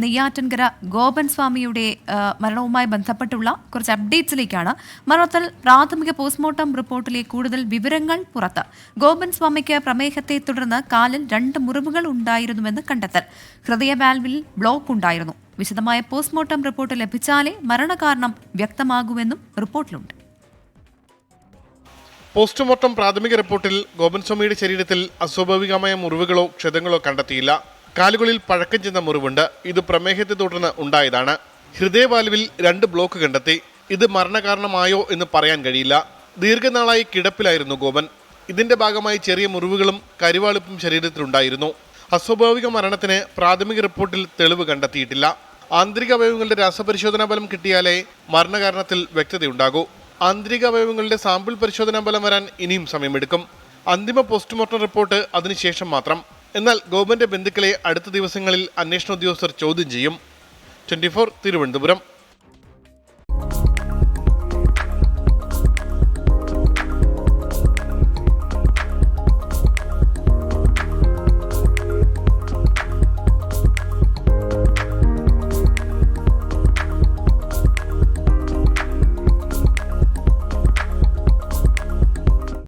നെയ്യാറ്റിൻകര ഗോപൻ സ്വാമിയുടെ മരണവുമായി ബന്ധപ്പെട്ടുള്ള കുറച്ച് അപ്ഡേറ്റ്സിലേക്കാണ്. മരണത്തിൽ പ്രാഥമിക പോസ്റ്റ്മോർട്ടം റിപ്പോർട്ടിലെ കൂടുതൽ വിവരങ്ങൾ പുറത്ത്. ഗോപൻ സ്വാമിക്ക് പ്രമേഹത്തെ തുടർന്ന് കാലിൽ 2 മുറിവുകൾ ഉണ്ടായിരുന്നുവെന്ന് കണ്ടെത്തൽ. ഹൃദയ വാൽവിൽ ബ്ലോക്ക് ഉണ്ടായിരുന്നു. വിശദമായ പോസ്റ്റ്മോർട്ടം റിപ്പോർട്ട് ലഭിച്ചാലേ മരണകാരണം വ്യക്തമാകുമെന്നും റിപ്പോർട്ടിലുണ്ട്. പോസ്റ്റ്മോർട്ടം പ്രാഥമിക റിപ്പോർട്ടിൽ ഗോപൻ സ്വാമിയുടെ ശരീരത്തിൽ അസ്വാഭാവികമായ മുറിവുകളോ ക്ഷതങ്ങളോ കണ്ടെത്തിയില്ല. കാലുകളിൽ പഴക്കം ചെന്ന മുറിവുണ്ട്. ഇത് പ്രമേഹത്തെ തുടർന്ന് ഉണ്ടായതാണ്. ഹൃദയവാൽവിൽ 2 ബ്ലോക്ക് കണ്ടെത്തി. ഇത് മരണകാരണമായോ എന്ന് പറയാൻ കഴിയില്ല. ദീർഘനാളായി കിടപ്പിലായിരുന്നു ഗോപൻ. ഇതിന്റെ ഭാഗമായി ചെറിയ മുറിവുകളും കരിവാളിപ്പും ശരീരത്തിലുണ്ടായിരുന്നു. അസ്വാഭാവിക മരണത്തിന് പ്രാഥമിക റിപ്പോർട്ടിൽ തെളിവ് കണ്ടെത്തിയിട്ടില്ല. ആന്തരിക അവയവങ്ങളുടെ രാസപരിശോധനാ ഫലം കിട്ടിയാലേ മരണകാരണത്തിൽ വ്യക്തതയുണ്ടാകൂ. ആന്തരിക അവയവങ്ങളുടെ സാമ്പിൾ പരിശോധനാ ഫലം വരാൻ ഇനിയും സമയമെടുക്കും. അന്തിമ പോസ്റ്റ്മോർട്ടം റിപ്പോർട്ട് അതിനുശേഷം മാത്രം. എന്നാൽ ഗോപന്റെ ബന്ധുക്കളെ അടുത്ത ദിവസങ്ങളിൽ അന്വേഷണ ഉദ്യോഗസ്ഥർ ചോദ്യം ചെയ്യും. 24 തിരുവനന്തപുരം.